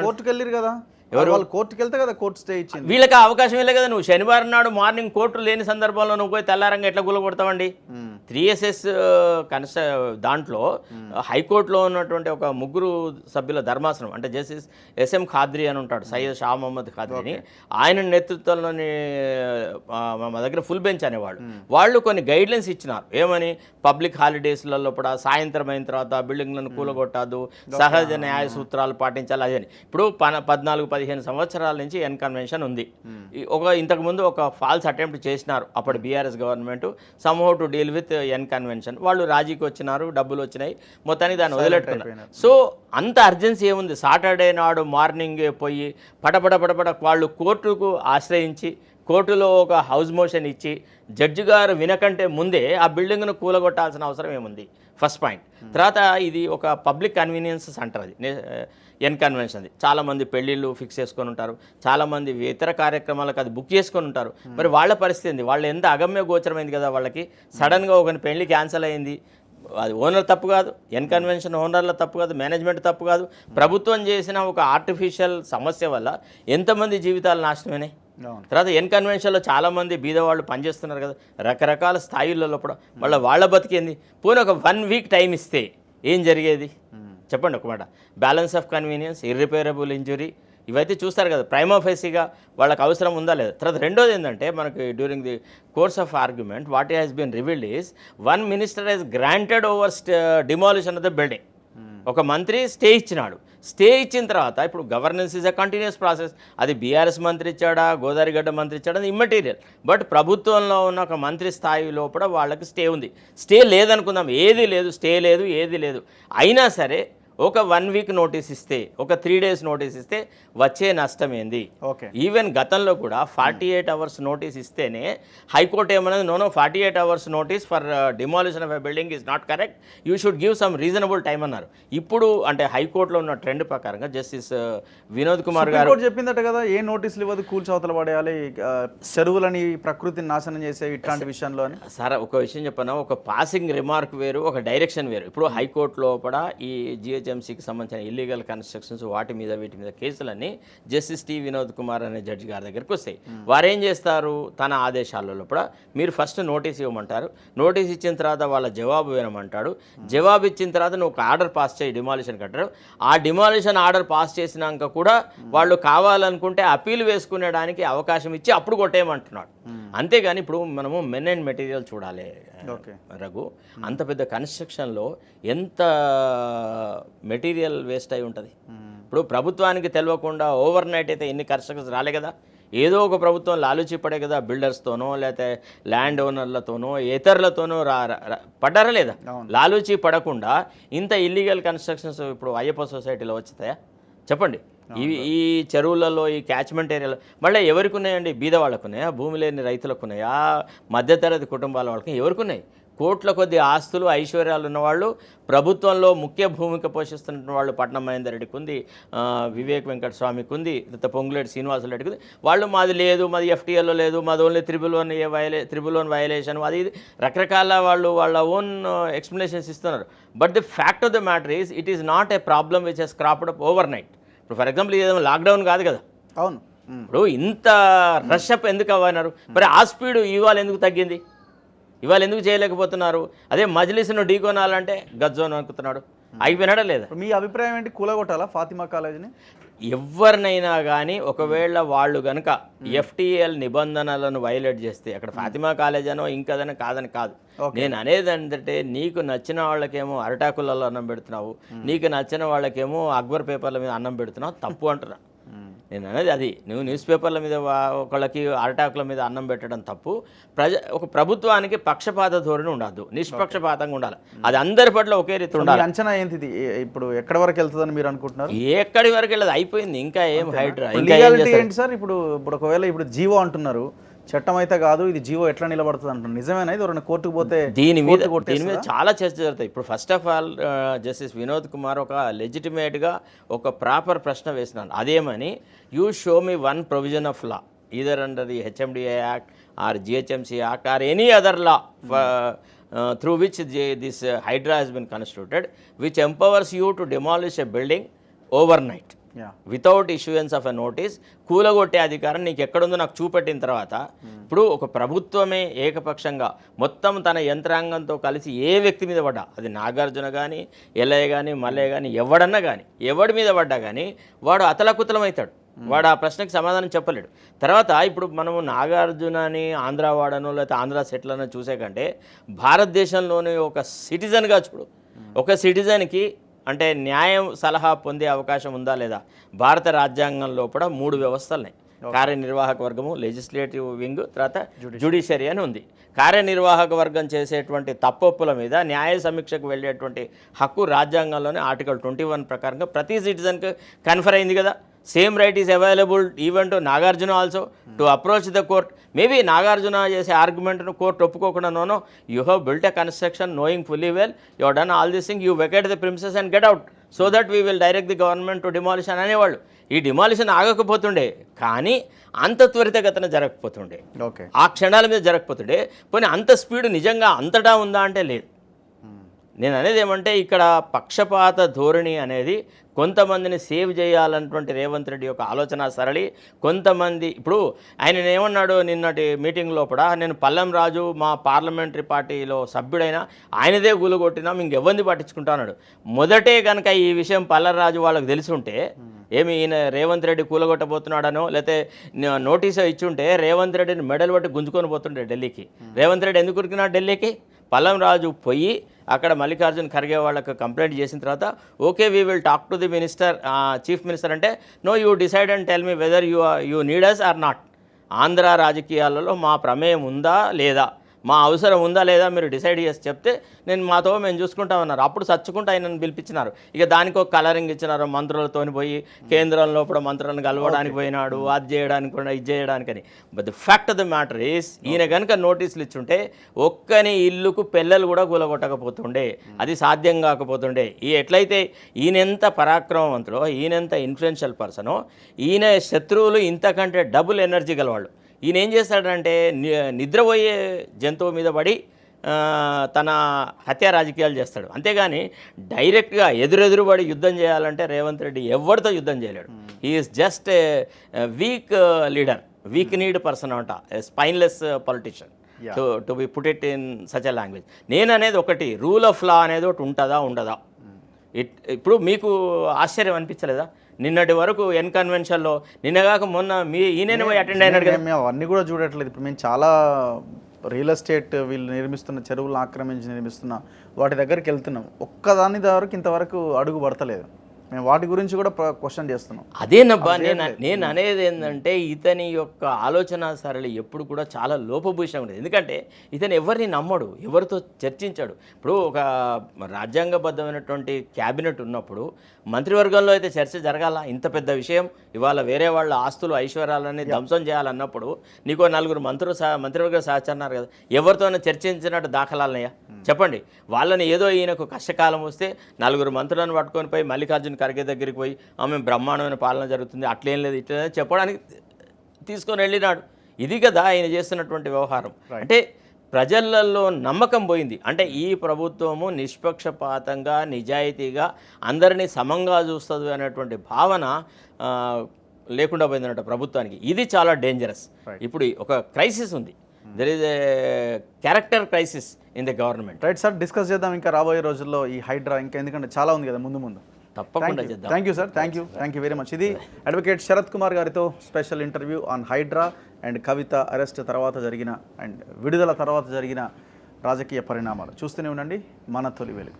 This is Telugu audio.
కోర్టుకు వెళ్ళారు కదా, వాళ్ళు కోర్టుకు వెళ్తే కదా కోర్టు స్టే ఇచ్చింది. వీళ్ళకి అవకాశం ఇవ్వలే కదా. నువ్వు శనివారం నాడు మార్నింగ్ కోర్టు లేని సందర్భంలో నువ్వు పోయి తెల్లారంగా ఎట్లా కూలగొడతావండి? 3SS దాంట్లో హైకోర్టులో ఉన్నటువంటి ఒక 3 సభ్యుల ధర్మాసనం, అంటే జస్టిస్ SM ఖాద్రీ అని ఉంటాడు, సయ్యద్ షా మహమ్మద్ ఖాద్రీని, ఆయన నేతృత్వంలోని మా దగ్గర ఫుల్ బెంచ్ అనేవాళ్ళు, వాళ్ళు కొన్ని గైడ్లైన్స్ ఇచ్చినారు. ఏమని? పబ్లిక్ హాలిడేస్లలో కూడా సాయంత్రం అయిన తర్వాత బిల్డింగ్లను కూలగొట్టద్దు, సహజ న్యాయ సూత్రాలు పాటించాలి. అదని ఇప్పుడు 14-15 సంవత్సరాల నుంచి ఎన్ కన్వెన్షన్ ఉంది. ఇంతకుముందు ఒక ఫాల్స్ అటెంప్ట్ చేసినారు అప్పుడు BRS government, somehow to deal with an convention. వాళ్ళు రాజీకి వచ్చినారు, డబ్బులు వచ్చినాయి, మొత్తానికి దాన్ని వదిలేట్టుకున్నారు. సో అంత అర్జెన్సీ ఏముంది? సాటర్డే నాడు మార్నింగ్ పోయి పడపడ వాళ్ళు కోర్టుకు ఆశ్రయించి కోర్టులో ఒక హౌస్ మోషన్ ఇచ్చి జడ్జి గారు వినకంటే ముందే ఆ బిల్డింగ్ను కూలగొట్టాల్సిన అవసరం ఏముంది? First point. తర్వాత ఇది ఒక పబ్లిక్ కన్వీనియన్స్ సెంటర్, అది ఎన్ కన్వెన్షన్. చాలామంది పెళ్ళిళ్ళు ఫిక్స్ చేసుకొని ఉంటారు, చాలామంది ఇతర కార్యక్రమాలకు అది బుక్ చేసుకొని ఉంటారు. మరి వాళ్ళ పరిస్థితి ఏంది? వాళ్ళు ఎంత అగమ్య గోచరమైంది కదా వాళ్ళకి. సడన్గా ఒక పెళ్లి క్యాన్సిల్ అయింది, అది ఓనర్ తప్పు కాదు, ఎన్ కన్వెన్షన్ ఓనర్ల తప్పు కాదు, మేనేజ్మెంట్ తప్పు కాదు. ప్రభుత్వం చేసిన ఒక ఆర్టిఫిషియల్ సమస్య వల్ల ఎంతమంది జీవితాలు నాశనమైనాయి. తర్వాత ఎన్ కన్వెన్షన్లో చాలామంది బీదవాళ్ళు పనిచేస్తున్నారు కదా, రకరకాల స్థాయిలలో కూడా వాళ్ళ బతికేంది. పోనీ ఒక 1 వీక్ టైం ఇస్తే ఏం జరిగేది చెప్పండి ఒక మాట. Balance of convenience, irreparable injury, ఇవైతే చూస్తారు కదా, ప్రైమా ఫేసీగా వాళ్ళకి అవసరం ఉందా లేదా. తర్వాత రెండోది ఏంటంటే మనకి during the course of argument what has been revealed is one minister has granted over demolition of the building. ఒక మంత్రి స్టే ఇచ్చినాడు. స్టే ఇచ్చిన తర్వాత ఇప్పుడు governance is a continuous process. అది BRS మంత్రి ఇచ్చాడా, గోదావరిగడ్డ మంత్రి ఇచ్చాడా, అది ఇమ్మెటీరియల్. బట్ ప్రభుత్వంలో ఉన్న ఒక మంత్రి స్థాయి లోపల వాళ్ళకి స్టే ఉంది. స్టే లేదనుకుందాం, ఏది లేదు, స్టే లేదు, ఏది లేదు. అయినా సరే ఒక 1 వీక్ నోటీస్ ఇస్తే, ఒక 3 డేస్ నోటీస్ ఇస్తే వచ్చే నష్టం ఏంది? ఈవెన్ గతంలో కూడా 48 అవర్స్ నోటీస్ ఇస్తేనే హైకోర్టు ఏమన్నది, no 48 hours notice for demolition of a building is not correct, you should give some reasonable time అన్నారు. ఇప్పుడు అంటే హైకోర్టులో ఉన్న ట్రెండ్ ప్రకారంగా జస్టిస్ వినోద్ కుమార్ గారు చెప్పిందట కదా, ఏ నోటీసులు ఇవ్వదు, కూల్చవతల పడేయాలి, చెరువులని ప్రకృతిని నాశనం చేసే ఇట్లాంటి విషయంలో. సార్ ఒక విషయం చెప్పాను, ఒక పాసింగ్ రిమార్క్ వేరు, ఒక డైరెక్షన్ వేరు. ఇప్పుడు హైకోర్టులో కూడా ఈ GHMCకి సంబంధించిన ఇల్లీగల్ కన్స్ట్రక్షన్స్ వీటి మీద కేసులన్నీ జస్టిస్ T వినోద్ కుమార్ అనే జడ్జి గారి దగ్గరికి వస్తాయి. వారేం చేస్తారు? తన ఆదేశాలలో కూడా మీరు ఫస్ట్ నోటీస్ ఇవ్వమంటారు, నోటీస్ ఇచ్చిన తర్వాత వాళ్ళ జవాబు వినమంటాడు, జవాబు ఇచ్చిన తర్వాత నువ్వు ఒక ఆర్డర్ పాస్ చేయి డిమాలిషన్ కట్టారు. ఆ డిమాలిషన్ ఆర్డర్ పాస్ చేసినాక కూడా వాళ్ళు కావాలనుకుంటే అప్పీల్ వేసుకునేడానికి అవకాశం ఇచ్చి అప్పుడు కొట్టేయమంటున్నాడు. అంతేగాని ఇప్పుడు మనము మెన్ అండ్ మెటీరియల్ చూడాలి రఘు. అంత పెద్ద కన్స్ట్రక్షన్లో ఎంత మెటీరియల్ వేస్ట్ అయి ఉంటుంది. ఇప్పుడు ప్రభుత్వానికి తెలియకుండా ఓవర్ నైట్ అయితే ఎన్ని కన్స్ట్రక్షన్స్ రాలే కదా. ఏదో ఒక ప్రభుత్వం లాలూచి పడే కదా, బిల్డర్స్తోనో లేకపోతే ల్యాండ్ ఓనర్లతోనో ఇతరులతోనో పడ్డారా లేదా? లాలూచి పడకుండా ఇంత ఇల్లీగల్ కన్స్ట్రక్షన్స్ ఇప్పుడు అయ్యప్ప సొసైటీలో వచ్చాయా చెప్పండి? ఈ చెరువులలో, ఈ క్యాచ్మెంట్ ఏరియాలో మళ్ళీ ఎవరికి ఉన్నాయండి? బీద వాళ్ళకు ఉన్నాయా? భూమి లేని రైతులకు ఉన్నాయా? మధ్యతరగతి కుటుంబాల వాళ్ళకి ఎవరికి ఉన్నాయి? కోట్ల కొద్ది ఆస్తులు, ఐశ్వర్యాలు ఉన్నవాళ్ళు, ప్రభుత్వంలో ముఖ్య భూమిక పోషిస్తున్న వాళ్ళు పట్నం మహేందర్ రెడ్డికి ఉంది, వివేక్ వెంకట స్వామికి ఉంది, పొంగులేటి శ్రీనివాసరెడ్డికి ఉంది. వాళ్ళు మాది లేదు, మాది FTLలో లేదు, మాది ఓన్లీ 301 వైలేషన్, అది రకరకాల వాళ్ళు వాళ్ళ ఓన్ ఎక్స్ప్లెనేషన్స్ ఇస్తున్నారు. But the fact of the matter is it is not a problem which has cropped up overnight. ఇప్పుడు ఫర్ ఎగ్జాంపుల్ ఏదైనా లాక్డౌన్ కాదు కదా. అవును. ఇప్పుడు ఇంత రష్ అప్ ఎందుకు అవ్వన్నారు? మరి ఆ స్పీడ్ ఇవాళ ఎందుకు తగ్గింది? ఇవాళ ఎందుకు చేయలేకపోతున్నారు? అదే మజ్లిస్ను ఢీకొనాలంటే గజ్జోన్ అనుకుతున్నాడు, అయిపోయినాడా లేదా? మీ అభిప్రాయం ఏంటి? కూలగొట్టాలా ఫాతిమా కాలేజీని? ఎవరినైనా కానీ ఒకవేళ వాళ్ళు కనుక FTL నిబంధనలను వైలేట్ చేస్తే, అక్కడ ఫాతిమా కాలేజ్ అనో ఇంకదనో కాదని కాదు, నేను అనేది ఏంటంటే నీకు నచ్చిన వాళ్ళకేమో అరటాకులలో అన్నం పెడుతున్నావు, నీకు నచ్చిన వాళ్ళకేమో అక్బర్ పేపర్ల మీద అన్నం పెడుతున్నావు, తప్పు అంటున్నా. నేను అనేది అది, నువ్వు న్యూస్ పేపర్ల మీద ఒకళ్ళకి అరటాకుల మీద అన్నం పెట్టడం తప్పు. ఒక ప్రభుత్వానికి పక్షపాత ధోరణి ఉండదు, నిష్పక్షపాతంగా ఉండాలి. అది అందరి పట్ల ఒకే రీతి ఉండాలి. అంచనా ఏంటిది? ఇప్పుడు ఎక్కడి వరకు వెళ్తుందని మీరు అనుకుంటున్నారు? ఎక్కడి వరకు వెళ్ళదు, అయిపోయింది. ఇంకా ఏం హైడ్రా ఏంటి సార్? ఇప్పుడు ఒకవేళ ఇప్పుడు జీవో అంటున్నారు, చట్టం అయితే కాదు, ఇది జీవో ఎట్లా నిలబడుతుంది అంటున్నారు, నిజమేనా? ఇది కోర్టుకు పోతే దీని మీద చాలా చర్చ జరుగుతాయి. ఇప్పుడు first of all justice Vinod Kumar ఒక లెజిటిమేట్గా ఒక ప్రాపర్ ప్రశ్న వేసినాను. అదేమని, you show me one provision of law either under the HMDA act or GHMC act or any other law through which this hydra has been constituted, which empowers you to demolish a building overnight. Without issuance of a notice కూలగొట్టే అధికారం నీకు ఎక్కడుందో నాకు చూపెట్టిన తర్వాత ఇప్పుడు ఒక ప్రభుత్వమే ఏకపక్షంగా మొత్తం తన యంత్రాంగంతో కలిసి ఏ వ్యక్తి మీద పడ్డా, అది నాగార్జున కానీ ఎల్లయ్య కానీ మల్లయ్య కానీ ఎవడన్నా కానీ ఎవడి మీద పడ్డా కానీ వాడు అతలకుతలం అవుతాడు. వాడు ఆ ప్రశ్నకి సమాధానం చెప్పలేడు. తర్వాత ఇప్పుడు మనము నాగార్జునని ఆంధ్ర వాడనో లేకపోతే ఆంధ్ర సెటిల్ చూసే కంటే భారతదేశంలోని ఒక సిటిజన్గా చూడు, ఒక సిటిజన్కి అంటే న్యాయం సలహా పొందే అవకాశం ఉందా లేదా? భారత రాజ్యాంగంలో కూడా 3 వ్యవస్థలున్నాయి. కార్యనిర్వాహక వర్గము, లెజిస్లేటివ్ వింగ్, తర్వాత జ్యుడిషియరీ అని ఉంది. కార్యనిర్వాహక వర్గం చేసేటువంటి తప్పొప్పుల మీద న్యాయ సమీక్షకు వెళ్ళేటువంటి హక్కు రాజ్యాంగంలోనే ఆర్టికల్ 21 ప్రకారంగా ప్రతి సిటిజన్కి కన్ఫర్ అయింది కదా. Same right is available even to Nagarjuna also to approach the court. Maybe Nagarjuna చేసే ఆర్గ్యుమెంట్ను కోర్టు ఒప్పుకోకుండా, no no you have built a construction knowing fully well you have done all this thing, you vacate the premises and get out so that we will direct the government to demolition అనేవాళ్ళు. ఈ డిమాలిషన్ ఆగకపోతుండే, కానీ అంత త్వరితగతిన జరగకపోతుండే, ఆ క్షణాల మీద జరగకపోతుండే. పోనీ అంత స్పీడ్ నిజంగా అంతటా ఉందా అంటే లేదు. నేను అనేది ఏమంటే ఇక్కడ పక్షపాత ధోరణి అనేది కొంతమందిని సేవ్ చేయాలన్నటువంటి రేవంత్ రెడ్డి యొక్క ఆలోచన సరళి. కొంతమంది ఇప్పుడు ఆయన ఏమన్నాడు నిన్నటి మీటింగ్లో కూడా, నేను పల్లం రాజు మా పార్లమెంటరీ పార్టీలో సభ్యుడైనా ఆయనదే గులగొట్టినా ఇంకెవ్వంది పట్టించుకుంటాన్నాడు. మొదటే కనుక ఈ విషయం పల్లం రాజు వాళ్ళకి తెలిసి ఉంటే, ఏమి ఈయన రేవంత్ రెడ్డి కూలగొట్టబోతున్నాడనో లేకపోతే నోటీస్ ఇచ్చుంటే రేవంత్ రెడ్డిని మెడల్ పట్టి గుంజుకొని పోతుండే ఢిల్లీకి. రేవంత్ రెడ్డి ఎందుకు ఉరికినాడు ఢిల్లీకి? పల్లం రాజు పోయి అక్కడ మల్లికార్జున్ ఖర్గే వాళ్ళకు కంప్లైంట్ చేసిన తర్వాత, okay we will talk to the minister, chief minister అంటే, no you decide and tell me whether you need us or not. Andhra రాజకీయాలలో మా ప్రమేయం ఉందా లేదా, మా అవసరం ఉందా లేదా మీరు డిసైడ్ చేసి చెప్తే మేము చూసుకుంటామన్నారు. అప్పుడు సచ్చుకుంటూ ఆయనను పిలిపించినారు. ఇక దానికి ఒక కలరింగ్ ఇచ్చినారు, మంత్రులతో పోయి కేంద్రంలో కూడా మంత్రులను కలవడానికి పోయినాడు, అది చేయడానికి కూడా ఇది చేయడానికని. But the fact of the matter is, ఈయన కనుక నోటీసులు ఇచ్చుంటే ఒక్కని ఇల్లుకు పిల్లలు కూడా కూలగొట్టకపోతుండే, అది సాధ్యం కాకపోతుండే. ఎట్లయితే ఈయనెంత పరాక్రమవంతుడో, ఈయనెంత ఇన్ఫ్లుయెన్షియల్ పర్సనో, ఈయన శత్రువులు ఇంతకంటే డబుల్ ఎనర్జీ గలవాళ్ళు. ఈయన ఏం చేస్తాడంటే నిద్రపోయే జంతువు మీద పడి తన హత్య రాజకీయాలు చేస్తాడు. అంతేగాని డైరెక్ట్గా ఎదురెదురుబడి యుద్ధం చేయాలంటే రేవంత్ రెడ్డి ఎవరితో యుద్ధం చేయలేడు. He is just a weak leader, weak kneed person అంట, spineless politician to be put it in such a language. నేను అనేది ఒకటి, రూల్ ఆఫ్ లా అనేది ఒకటి ఉంటుందా ఉండదా? ఇప్పుడు మీకు ఆశ్చర్యం అనిపించలేదా? నిన్నటి వరకు ఎన్ కన్వెన్షన్లో నిన్నగాక మొన్న ఈయన పోయి అటెండ్ అయినాడు కదా. మేము అవన్నీ కూడా చూడట్లేదు. ఇప్పుడు మేము చాలా రియల్ ఎస్టేట్ వీళ్ళు నిర్మిస్తున్న చెరువులను ఆక్రమించి నిర్మిస్తున్న వాటి దగ్గరికి వెళ్తున్నాం. ఒక్కదాని వరకు ఇంతవరకు అడుగు పడతలేదు. మేము వాటి గురించి కూడా క్వశ్చన్ చేస్తున్నాం. అదేనబ్బా నేను అనేది ఏంటంటే, ఇతని యొక్క ఆలోచన సరళి ఎప్పుడు కూడా చాలా లోపభూషణంగా ఉంటుంది. ఎందుకంటే ఇతను ఎవరిని నమ్మడు, ఎవరితో చర్చించాడు. ఇప్పుడు ఒక రాజ్యాంగబద్ధమైనటువంటి క్యాబినెట్ ఉన్నప్పుడు మంత్రివర్గంలో అయితే చర్చ జరగాల. ఇంత పెద్ద విషయం ఇవాళ వేరే వాళ్ళ ఆస్తులు ఐశ్వర్యాలని ధ్వంసం చేయాలన్నప్పుడు నీకో 4 మంత్రివర్గ సహచరున్నారు కదా, ఎవరితోనైనా చర్చించినట్టు దాఖలాలనయ్యా చెప్పండి. వాళ్ళని ఏదో ఈయనకు కష్టకాలం వస్తే 4 మంత్రులను పట్టుకొని పోయి మల్లికార్జున ఖర్గే దగ్గరికి పోయి ఆమె బ్రహ్మాండమైన పాలన జరుగుతుంది, అట్లేం లేదు ఇట్లే చెప్పడానికి తీసుకొని వెళ్ళినాడు. ఇది కదా ఆయన చేస్తున్నటువంటి వ్యవహారం. అంటే ప్రజలలో నమ్మకం పోయింది. అంటే ఈ ప్రభుత్వము నిష్పక్షపాతంగా నిజాయితీగా అందరినీ సమంగా చూస్తుంది అనేటువంటి భావన లేకుండా పోయిందన్నట్టు ప్రభుత్వానికి. ఇది చాలా డేంజరస్. ఇప్పుడు ఒక క్రైసిస్ ఉంది, there is a character crisis in the government. Right sir, discuss చేద్దాం ఇంకా రాబోయే రోజుల్లో ఈ హైడ్రా, ఇంకా ఎందుకంటే చాలా ఉంది కదా ముందు. తప్పకుండా చేద్దాం. Thank you sir, thank you very much. ఇది అడ్వకేట్ శరత్ కుమార్ గారితో special interview on Hydra and Kavitha arrest తర్వాత జరిగిన అండ్ విడుదల తర్వాత జరిగిన రాజకీయ పరిణామాలు. చూస్తూనే ఉండండి మన తొలి వెలుగు.